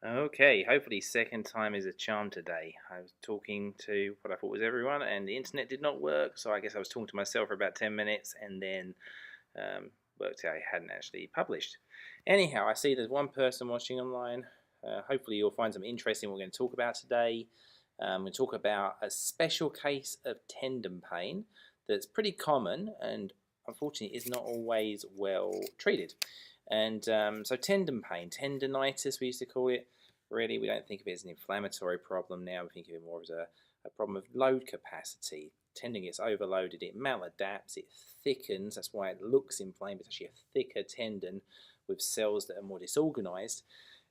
Okay, hopefully second time is a charm today. I was talking to what I thought was everyone and the internet did not work, so I guess I was talking to myself for about 10 minutes and then worked out I hadn't actually published. Anyhow, I see there's one person watching online. Hopefully you'll find some interesting what we're going to talk about today. We'll talk about a special case of tendon pain that's pretty common and unfortunately is not always well treated. And so tendon pain, tendinitis we used to call it. Really, we don't think of it as an inflammatory problem now. We think of it more as a problem of load capacity. Tendon gets overloaded, it maladapts, it thickens. That's why it looks inflamed. It's actually a thicker tendon with cells that are more disorganized.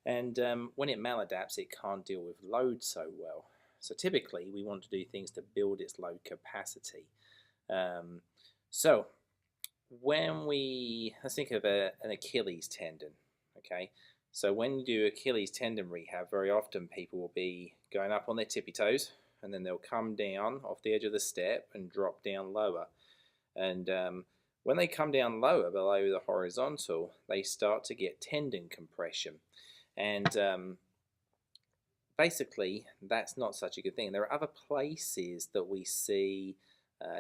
And when it maladapts, it can't deal with load so well. So typically, we want to do things to build its load capacity. So let's think of an Achilles tendon, okay? So when you do Achilles tendon rehab, very often people will be going up on their tippy toes and then they'll come down off the edge of the step and drop down lower. And when they come down lower below the horizontal, they start to get tendon compression. And basically, that's not such a good thing. There are other places that we see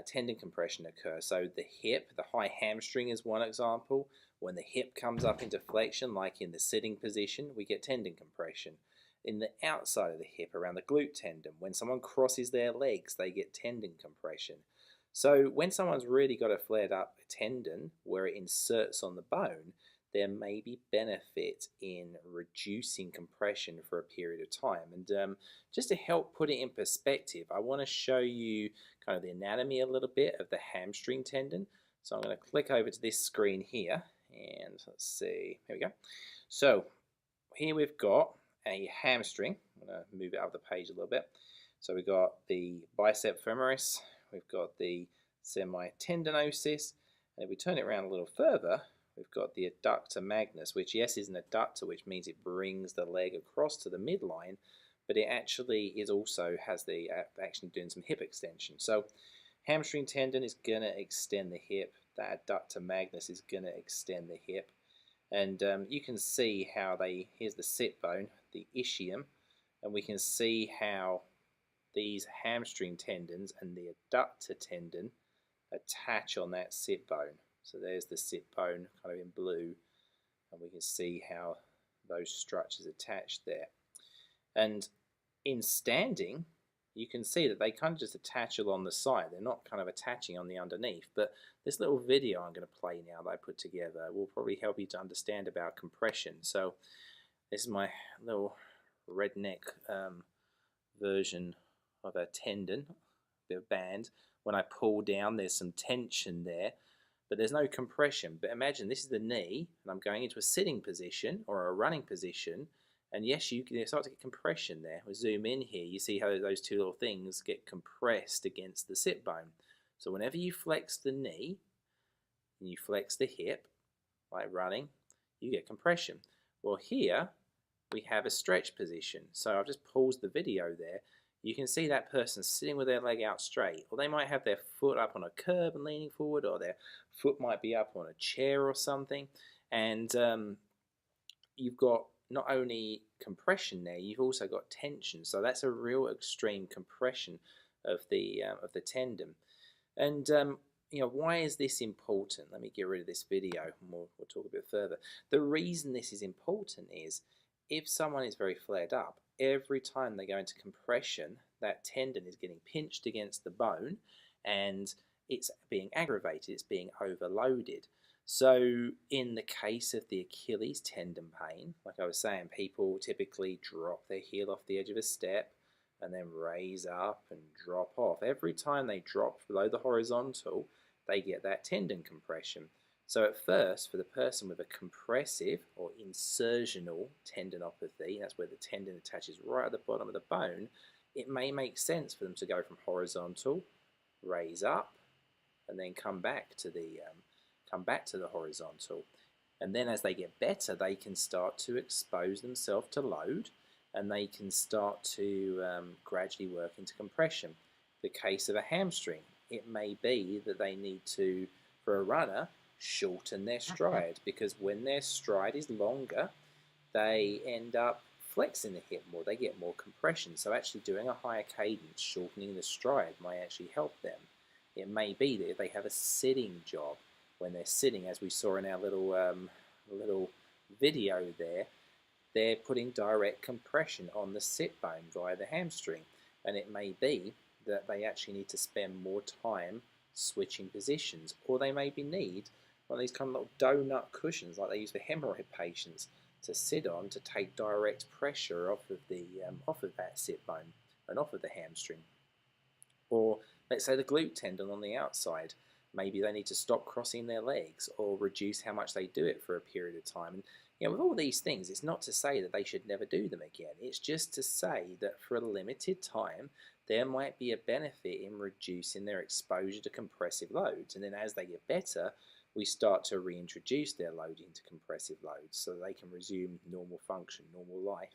tendon compression occur. So the hip, the high hamstring is one example. When the hip comes up into flexion, like in the sitting position, we get tendon compression. In the outside of the hip, around the glute tendon, when someone crosses their legs, they get tendon compression. So when someone's really got a flared up tendon where it inserts on the bone, there may be benefit in reducing compression for a period of time. And just to help put it in perspective, I want to show you kind of the anatomy a little bit of the hamstring tendon. So I'm going to click over to this screen here, and let's see, here we go. So here we've got a hamstring. I'm going to move it up the page a little bit. So we've got the bicep femoris, we've got the semitendinosus, and if we turn it around a little further, we've got the adductor magnus, which yes is an adductor, which means it brings the leg across to the midline, but it actually has the action doing some hip extension. So hamstring tendon is going to extend the hip. That adductor magnus is going to extend the hip. And you can see how here's the sit bone, the ischium, and we can see how these hamstring tendons and the adductor tendon attach on that sit bone. So there's the sit bone kind of in blue, and we can see how those structures attach there. And in standing, you can see that they kind of just attach along the side. They're not kind of attaching on the underneath. But this little video I'm going to play now that I put together will probably help you to understand about compression. So this is my little redneck version of a tendon, a bit of band. When I pull down, there's some tension there, but there's no compression. But imagine this is the knee, and I'm going into a sitting position or a running position, and yes, you can start to get compression there. We'll zoom in here. You see how those two little things get compressed against the sit bone. So whenever you flex the knee and you flex the hip, like running, you get compression. Well, here we have a stretch position. So I've just paused the video there. You can see that person sitting with their leg out straight, or they might have their foot up on a curb and leaning forward, or their foot might be up on a chair or something. And you've got not only compression there, you've also got tension. So that's a real extreme compression of the tendon. And why is this important? Let me get rid of this video and we'll talk a bit further. The reason this is important is if someone is very flared up, every time they go into compression, that tendon is getting pinched against the bone and it's being aggravated, it's being overloaded. So in the case of the Achilles tendon pain, like I was saying, people typically drop their heel off the edge of a step and then raise up and drop off. Every time they drop below the horizontal, they get that tendon compression. So at first, for the person with a compressive or insertional tendinopathy, that's where the tendon attaches right at the bottom of the bone, it may make sense for them to go from horizontal, raise up, and then come back to the horizontal. And then as they get better, they can start to expose themselves to load, and they can start to gradually work into compression. The case of a hamstring, it may be that they need to, for a runner, shorten their stride, because when their stride is longer, they end up flexing the hip more, they get more compression. So actually doing a higher cadence, shortening the stride might actually help them. It may be that if they have a sitting job, when they're sitting, as we saw in our little video there, they're putting direct compression on the sit bone via the hamstring. And it may be that they actually need to spend more time switching positions, or they maybe need one of these kind of little donut cushions like they use for hemorrhoid patients to sit on to take direct pressure off of that sit bone and off of the hamstring. Or let's say the glute tendon on the outside. Maybe they need to stop crossing their legs or reduce how much they do it for a period of time. And with all these things, it's not to say that they should never do them again. It's just to say that for a limited time, there might be a benefit in reducing their exposure to compressive loads. And then as they get better, we start to reintroduce their load into compressive loads so they can resume normal function, normal life.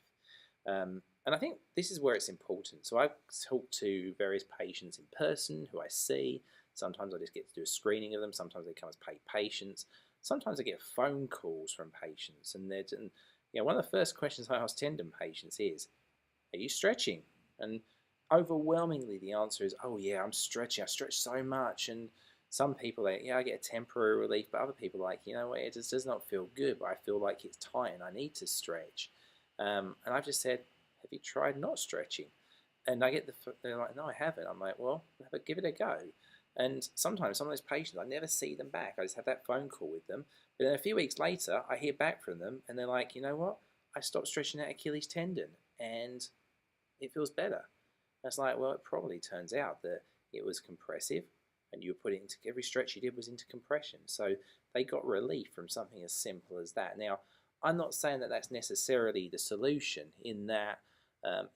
And I think this is where it's important. So I've talked to various patients in person who I see. Sometimes I just get to do a screening of them. Sometimes they come as paid patients. Sometimes I get phone calls from patients. And one of the first questions I ask tendon patients is, are you stretching? And overwhelmingly the answer is, oh yeah, I'm stretching. I stretch so much. And some people I get a temporary relief, but other people are like, it just does not feel good, but I feel like it's tight and I need to stretch. And I've just said, have you tried not stretching? And they're like, no, I haven't. I'm like, well, give it a go. And sometimes some of those patients, I never see them back. I just have that phone call with them. But then a few weeks later, I hear back from them, and they're like, you know what? I stopped stretching that Achilles tendon, and it feels better. And it's like, well, it probably turns out that it was compressive, and you were putting into every stretch you did was into compression. So they got relief from something as simple as that. Now, I'm not saying that that's necessarily the solution in that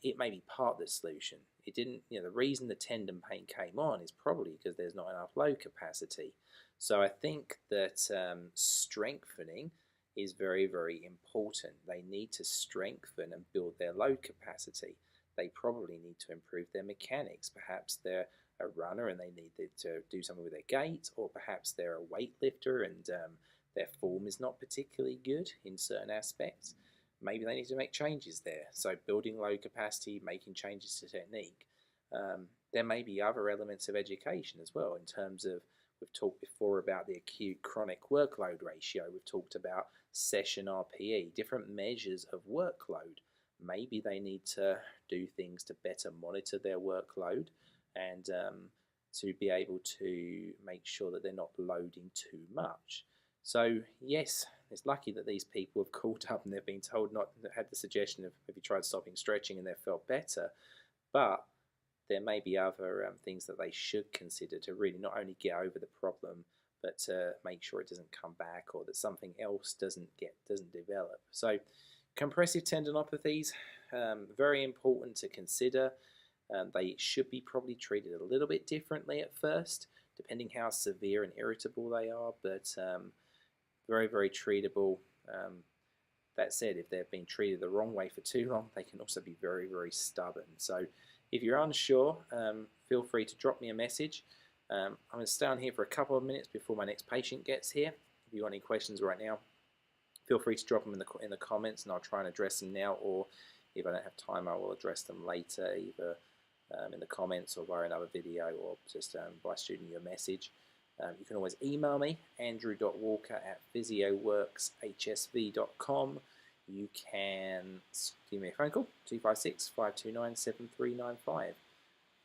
it may be part of the solution. It didn't, the reason the tendon pain came on is probably because there's not enough load capacity. So I think that strengthening is very, very important. They need to strengthen and build their load capacity. They probably need to improve their mechanics. Perhaps they're a runner and they need to do something with their gait, or perhaps they're a weightlifter and their form is not particularly good in certain aspects. Maybe they need to make changes there. So building load capacity, making changes to technique. There may be other elements of education as well in terms of, we've talked before about the acute chronic workload ratio. We've talked about session RPE, different measures of workload. Maybe they need to do things to better monitor their workload and to be able to make sure that they're not loading too much. So yes, it's lucky that these people have called up and they've been told not, had the suggestion of, have you tried stopping stretching and they've felt better, but there may be other things that they should consider to really not only get over the problem, but to make sure it doesn't come back or that something else doesn't develop. So compressive tendinopathies, very important to consider. They should be probably treated a little bit differently at first, depending how severe and irritable they are, but very, very treatable. That said, if they've been treated the wrong way for too long, they can also be very, very stubborn. So if you're unsure, feel free to drop me a message. I'm going to stay on here for a couple of minutes before my next patient gets here. If you've got any questions right now, feel free to drop them in the comments and I'll try and address them now, or if I don't have time, I will address them later, either in the comments or via another video, or just by shooting you a message. You can always email me, andrew.walker@physioworkshsv.com. You can give me a phone call, 256-529-7395.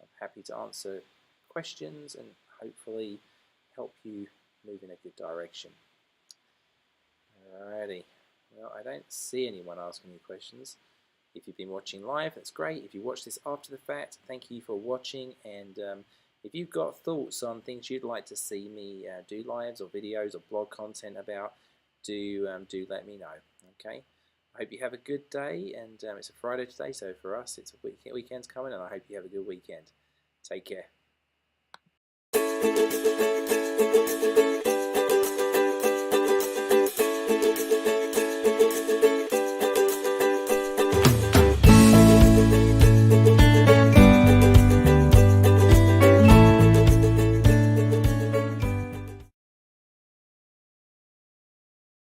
I'm happy to answer questions and hopefully help you move in a good direction. Alrighty, well, I don't see anyone asking any questions. If you've been watching live, that's great. If you watch this after the fact, thank you for watching. And if you've got thoughts on things you'd like to see me do lives or videos or blog content about, do let me know. Okay. I hope you have a good day, and it's a Friday today, so for us it's a weekend's coming, and I hope you have a good weekend. Take care.